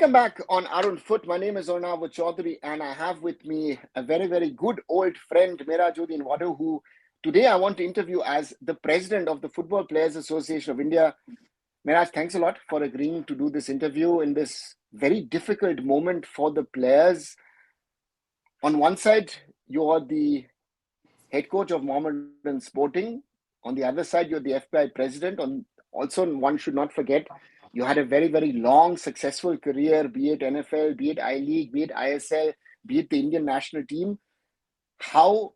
Welcome back on Arunfoot. My name is Arunava Chaudhuri, and I have with me a very, very good old friend, Mehrajuddin Wadoo, who today I want to interview as the president of the Football Players Association of India. Mehraj, thanks a lot for agreeing to do this interview in this very difficult moment for the players. On one side, you are the head coach of Mohammedan Sporting. On the other side, you're the FPAI president. Also, one should not forget, you had a very, very long, successful career, be it NFL, be it I-League, be it ISL, be it the Indian national team. How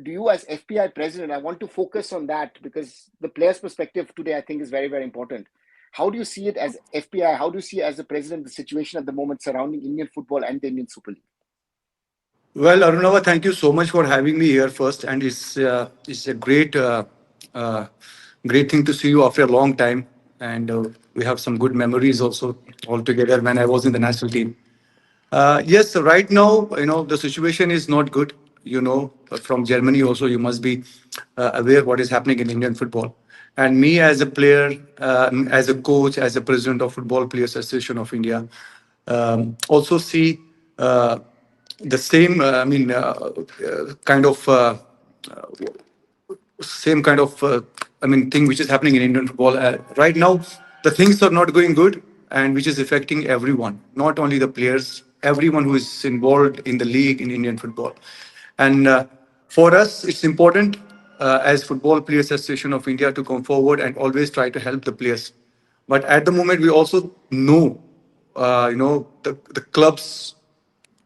do you, as FPI president, I want to focus on that because the player's perspective today, I think, is very, very important. How do you see it as FPI? How do you see, as the president, the situation at the moment surrounding Indian football and the Indian Super League? Well, Arunava, thank you so much for having me here first, and it's a great thing to see you after a long time, and we have some good memories also all together when I was in the national team. Yes, so right now, the situation is not good. From Germany also, you must be aware what is happening in Indian football. And me as a player, as a coach, as a president of Football Players Association of India, also see the same. Kind of same kind of thing which is happening in Indian football right now. The things are not going good, and which is affecting everyone, not only the players, everyone who is involved in the league in Indian football. And for us, it's important as Football Players Association of India to come forward and always try to help the players. But at the moment, we also know, the clubs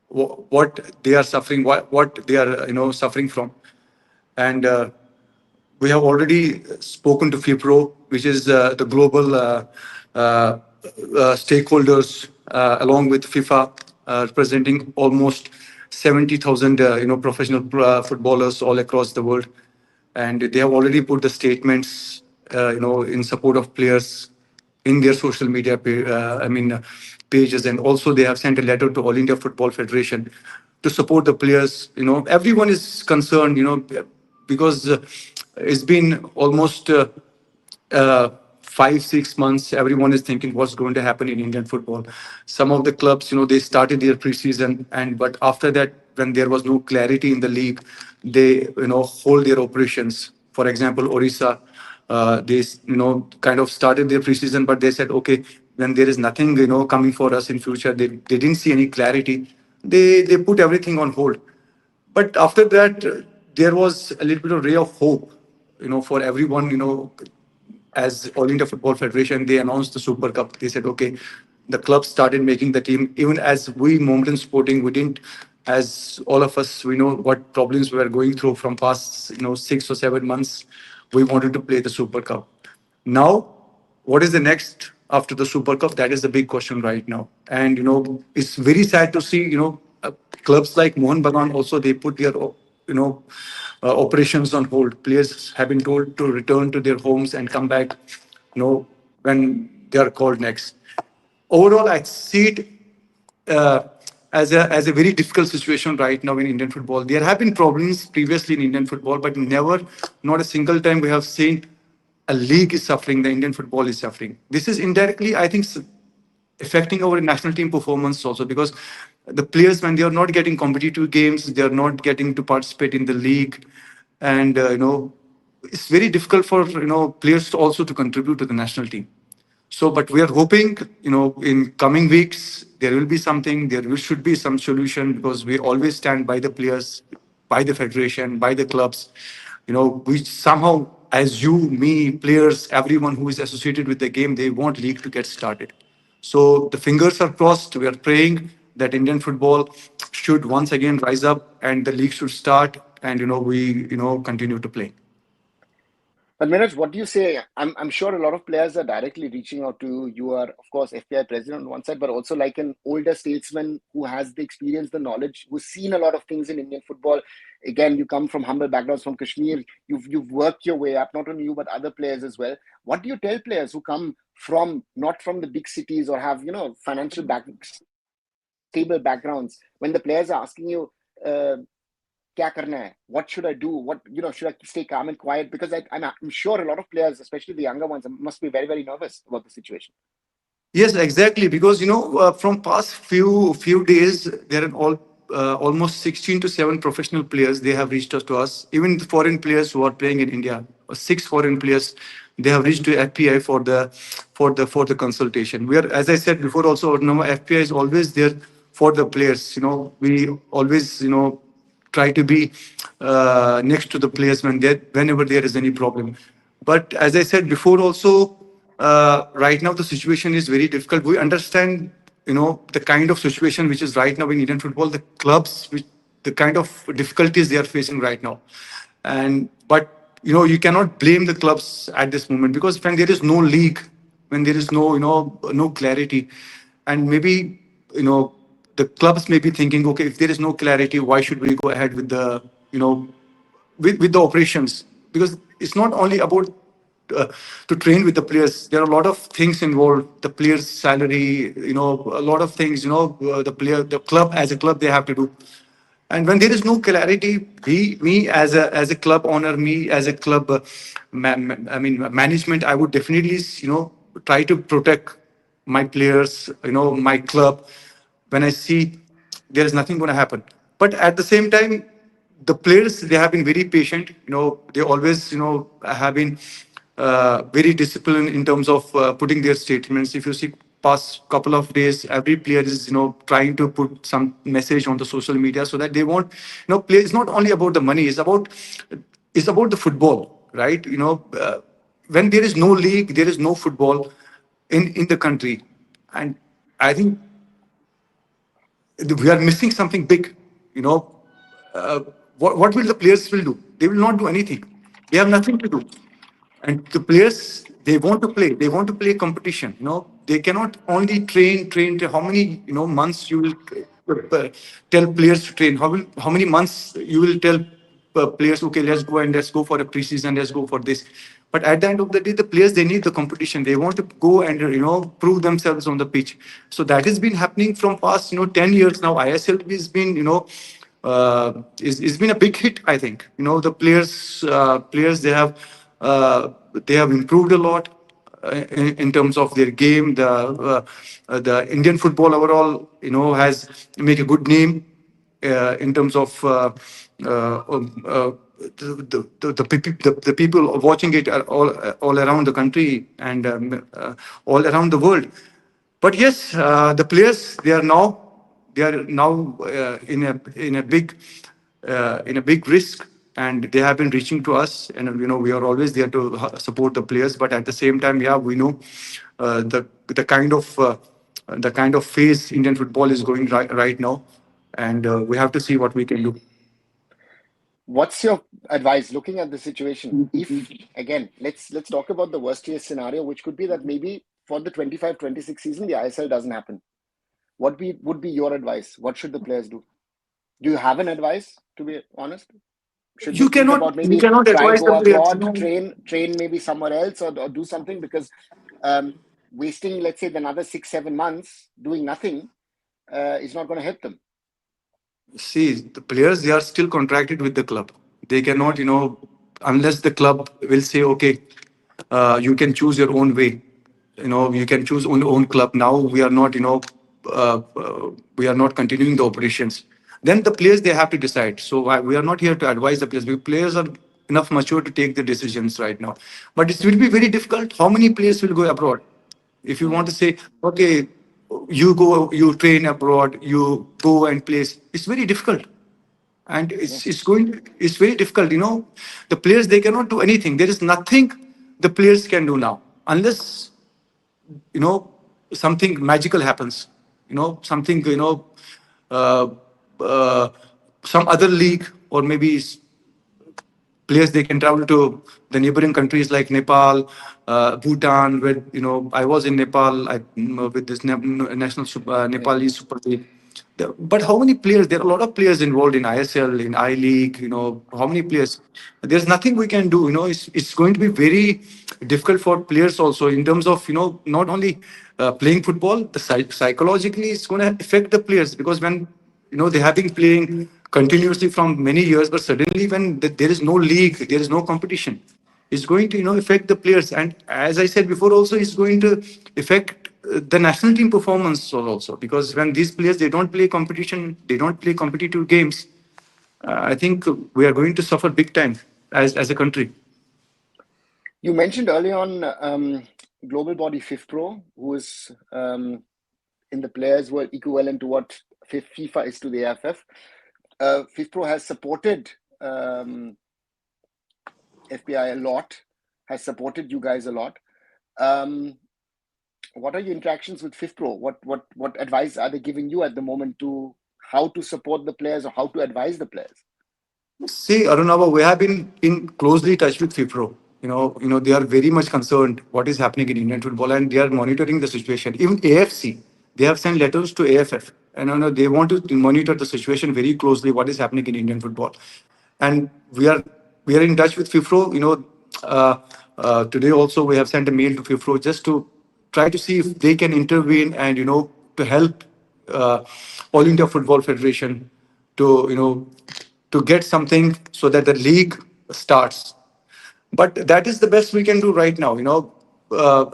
what they are suffering, what they are suffering from, and we have already spoken to FIPRO, which is the global stakeholders, along with FIFA, representing almost 70,000 professional footballers all across the world, and they have already put the statements in support of players in their social media pages, and also they have sent a letter to All India Football Federation to support the players. Everyone is concerned, because it's been almost 5 6 months. Everyone is thinking what's going to happen in Indian football. Some of the clubs, they started their preseason, and but after that, when there was no clarity in the league, they hold their operations. For example, Odisha, they kind of started their preseason, but they said, okay, when there is nothing coming for us in future, they didn't see any clarity. They put everything on hold. But after that, there was a little bit of ray of hope, for everyone. As All India Football Federation, they announced the Super Cup. They said, okay, the club started making the team. Even as we, Mohammedan Sporting, we didn't, as all of us, we know what problems we were going through from past, 6 or 7 months. We wanted to play the Super Cup. Now, what is the next after the Super Cup? That is the big question right now. And, it's very sad to see, clubs like Mohun Bagan also, they put their, operations on hold. Players have been told to return to their homes and come back, when they are called next. Overall, I see it as a very difficult situation right now in Indian football. There have been problems previously in Indian football, but never, not a single time we have seen a league is suffering, the Indian football is suffering. This is indirectly, I think, affecting our national team performance also, because the players, when they are not getting competitive games, they are not getting to participate in the league, and it's very difficult for players to also to contribute to the national team. So, but we are hoping, in coming weeks, there will be something, should be some solution, because we always stand by the players, by the federation, by the clubs. We somehow, as you, me, players, everyone who is associated with the game, they want league to get started. So the fingers are crossed. We are praying that Indian football should once again rise up and the league should start, and, we, continue to play. But Manoj, what do you say? I'm sure a lot of players are directly reaching out to you. You are, of course, FPI president on one side, but also like an older statesman who has the experience, the knowledge, who's seen a lot of things in Indian football. Again, you come from humble backgrounds from Kashmir. You've worked your way up, not only you but other players as well. What do you tell players who come from not from the big cities or have financial stable backgrounds when the players are asking you? Kya karna hai? What should I do? What should I stay calm and quiet? Because I'm sure a lot of players, especially the younger ones, must be very, very nervous about the situation. Yes, exactly. Because from past few days, there are almost 16 to 7 professional players. They have reached out to us. Even the foreign players who are playing in India, 6 foreign players, they have reached to FPI for the consultation. We are, as I said before, also FPI is always there for the players. We always try to be next to the players whenever there is any problem. But as I said before, also right now the situation is very difficult. We understand, the kind of situation which is right now in Indian football, the clubs, the kind of difficulties they are facing right now, and but you cannot blame the clubs at this moment because when there is no league, when there is no clarity, and maybe the clubs may be thinking, okay, if there is no clarity, why should we go ahead with the with the operations? Because it's not only about uh, to train with the players. There are a lot of things involved. The players' salary, a lot of things. The club as a club, they have to do. And when there is no clarity, me as a club owner, me as a club, I mean management, I would definitely try to protect my players, my club. When I see there is nothing going to happen, but at the same time, the players, they have been very patient. They always have been very disciplined in terms of putting their statements. If you see past couple of days, every player is trying to put some message on the social media so that they want play. It's not only about the money, it's about the football, right? When there is no league, there is no football in the country. And I think we are missing something big. You know, what will the players will do? They will not do anything. They have nothing to do. And the players, they want to play. They want to play competition. They cannot only train. How many months you will tell players to train? How many months you will tell players, okay, let's go for a preseason, let's go for this. But at the end of the day, the players, they need the competition. They want to go and prove themselves on the pitch. So that has been happening from past 10 years now. ISL has been it's been a big hit. I think the players they have improved a lot in terms of their game. The Indian football overall, has make a good name in terms of the people watching it are all around the country and all around the world. But yes, the players, they are now in a big risk, and they have been reaching to us, and we are always there to support the players. But at the same time, yeah, we know the kind of phase Indian football is going right now, and we have to see what we can do. What's your advice looking at the situation? If again, let's talk about the worst case scenario, which could be that maybe for the 25-26 season, the ISL doesn't happen. Would be your advice? What should the players do? Do you have an advice, to be honest? Should they You think cannot about you maybe cannot try advise go the players. abroad, train maybe somewhere else, or do something? Because wasting, let's say, another 6-7 months doing nothing is not going to help them. See, the players, they are still contracted with the club. They cannot, unless the club will say, okay, you can choose your own way. You can choose own club. Now we are not, we are not continuing the operations. Then the players, they have to decide. So we are not here to advise the players. Players are enough mature to take the decisions right now. But it will be very difficult. How many players will go abroad? If you want Hmm. to say, okay, you train abroad, you go and play, it's very difficult. And it's Yes. it's going to, it's very difficult. The players, they cannot do anything. There is nothing the players can do now unless you know something magical happens. Something, uh, uh, some other league, or maybe players, they can travel to the neighboring countries like Nepal, Bhutan. Where I was in Nepal with this national Yeah. Nepali Super League. But how many players? There are a lot of players involved in ISL, in I League. How many players? There's nothing we can do. It's going to be very difficult for players also in terms of not only playing football. Psychologically, it's going to affect the players because when they have been playing continuously from many years, but suddenly when there is no league, there is no competition, it's going to affect the players. And as I said before, also it's going to affect the national team performance also, because when these players, they don't play competition, they don't play competitive games, I think we are going to suffer big time as a country. You mentioned early on global body FIF Pro, who is in the players were equivalent to what FIFA is to the AIFF. FIF Pro has supported FPAI a lot, has supported you guys a lot. What are your interactions with FIF Pro? What advice are they giving you at the moment to how to support the players or how to advise the players? See, Arunava, we have been in closely touch with FIFPro. They are very much concerned what is happening in Indian football, and they are monitoring the situation. Even AFC, they have sent letters to AFF, and they want to monitor the situation very closely. What is happening in Indian football, and we are in touch with FIFPro. Today also we have sent a mail to FIFPro just to try to see if they can intervene and to help uh, All India Football Federation to to get something so that the league starts. But that is the best we can do right now. Uh,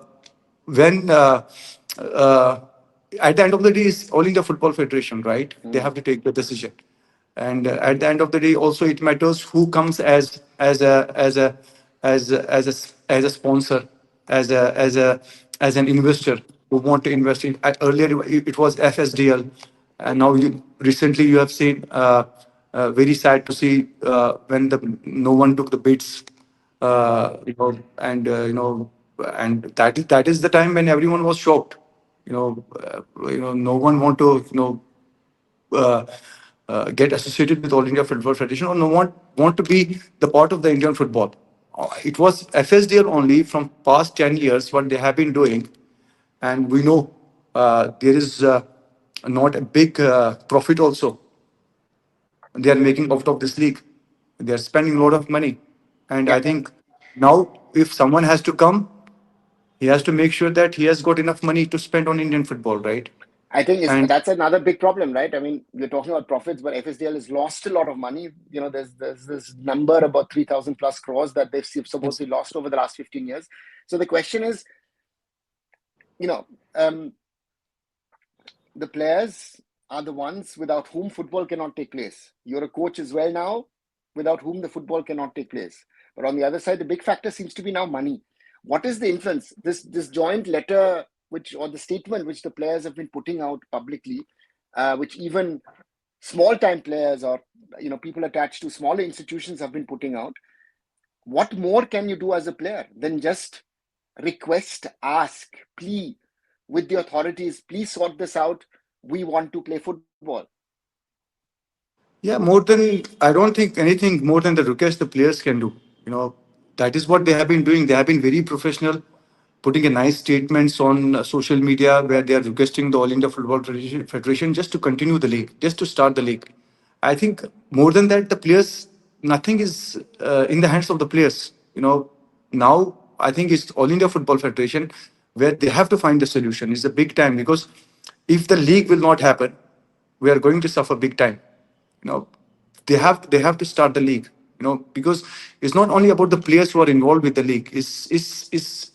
when uh, At the end of the day, it's All India Football Federation, right? They Mm. have to take the decision, and at the end of the day, also it matters who comes as a sponsor, as an investor who want to invest in. Earlier, it was FSDL, and now recently you have seen. Very sad to see when no one took the bids, and that is the time when everyone was shocked. No one want to uh, get associated with All India Football Federation, or no one want to be the part of the Indian football. It was FSDL only from past 10 years what they have been doing, and we know there is not a big profit also they are making out of this league. They are spending a lot of money. And Yeah, I think now, if someone has to come, he has to make sure that he has got enough money to spend on Indian football, right? I think is And that's another big problem, right? I mean, we're talking about profits, but FSDL has lost a lot of money. There's this number about 3,000 plus crores that they've it's, supposedly lost over the last 15 years. So the question is, you know, um, the players are the ones without whom football cannot take place. You're a coach as well now, without whom the football cannot take place. But on the other side, the big factor seems to be now money. What is the influence? This joint letter, which or the statement which the players have been putting out publicly, which even small time players or people attached to smaller institutions have been putting out. What more can you do as a player than just request, ask, plea with the authorities, please sort this out. We want to play football. yeah, I don't think anything more than the request the players can do. That is what they have been doing. They have been very professional, putting a nice statements on social media where they are requesting the All India Football Federation just to continue the league, just to start the league. I think more than that, the players, nothing is in the hands of the players. Now I think it's All India Football Federation where they have to find the solution. It's a big time because if the league will not happen, we are going to suffer big time. you know they have to start the league, because it's not only about the players who are involved with the league. It's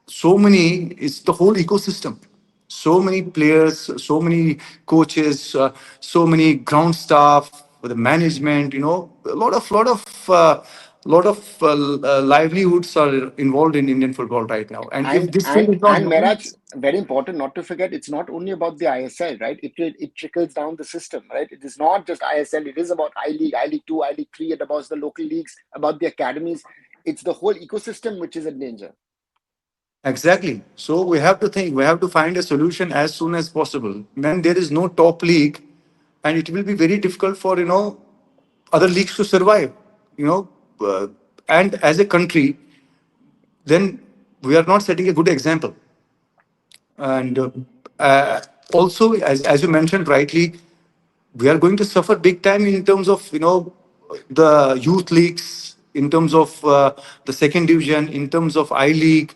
so many, it's the whole ecosystem. So many players, so many coaches, so many ground staff, the management, a lot of livelihoods are involved in Indian football right now, and if And this thing and is not and happening. Mehraj, very important not to forget, it's not only about the ISL, right? It trickles down the system, right? It is not just ISL, it is about I League, I League 2, I League 3, it about the local leagues, about the academies. It's the whole ecosystem which is in danger. Exactly. So we have to think, we have to find a solution as soon as possible. When there is no top league, and it will be very difficult for, other leagues to survive, you know, and as a country, then we are not setting a good example. And also, as you mentioned rightly, we are going to suffer big time in terms of the youth leagues, in terms of the second division, in terms of I League.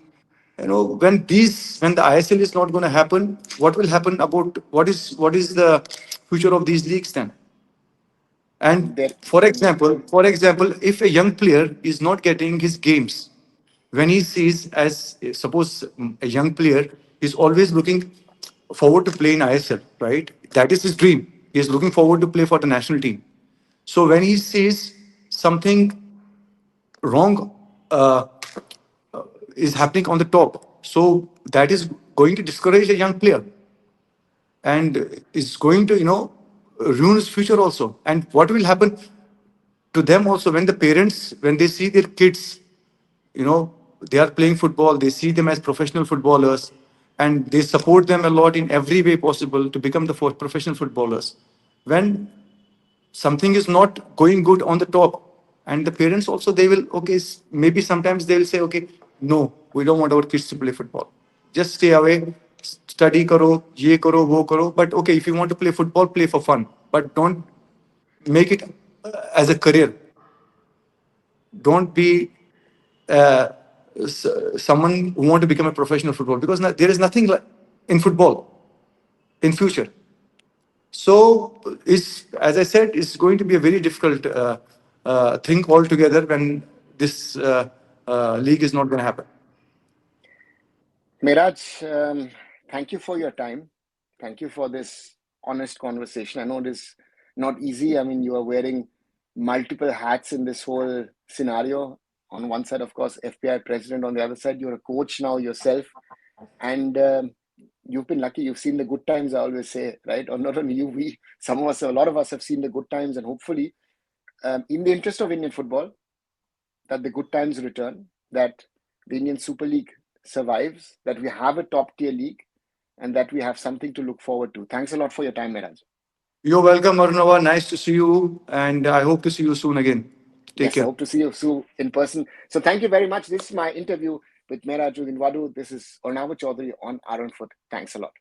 When the ISL is not going to happen, what will happen about what is the future of these leagues then? And There, for example, if a young player is not getting his games, when he sees, as suppose a young player He's always looking forward to play in ISL, right? That is his dream. He is looking forward to play for the national team. So when he says something wrong uh, is happening on the top, so that is going to discourage a young player and is going to, ruin his future also. And what will happen to them also when the parents, when they see their kids, you know, they are playing football, they see them as professional footballers, and they support them a lot in every way possible to become the professional footballers. When something is not going good on the top, and the parents also, they will, okay, maybe sometimes they will say, okay, no, we don't want our kids to play football. Just stay away, study karo, ye karo, wo karo. But okay, if you want to play football, play for fun. But don't make it as a career. Don't be uh, someone who want to become a professional footballer because there is nothing like in football in future. So, as I said, it's going to be a very difficult thing altogether when this league is not going to happen. Mehraj, thank you for your time. Thank you for this honest conversation. I know it is not easy. I mean, you are wearing multiple hats in this whole scenario. On one side, of course, FPI president. On the other side, you're a coach now yourself. And you've been lucky. You've seen the good times, I always say, right? Or not only you, some of us, a lot of us have seen the good times. And hopefully, in the interest of Indian football, that the good times return, that the Indian Super League survives, that we have a top tier league, and that we have something to look forward to. Thanks a lot for your time, Mehraj. You're welcome, Arunava. Nice to see you, and I hope to see you soon again. Take Yes, I care. hope to see you soon in person. So thank you very much. This is my interview with Mehrajuddin Wadoo. This is Arunava Chaudhuri on Arunfoot. Thanks a lot.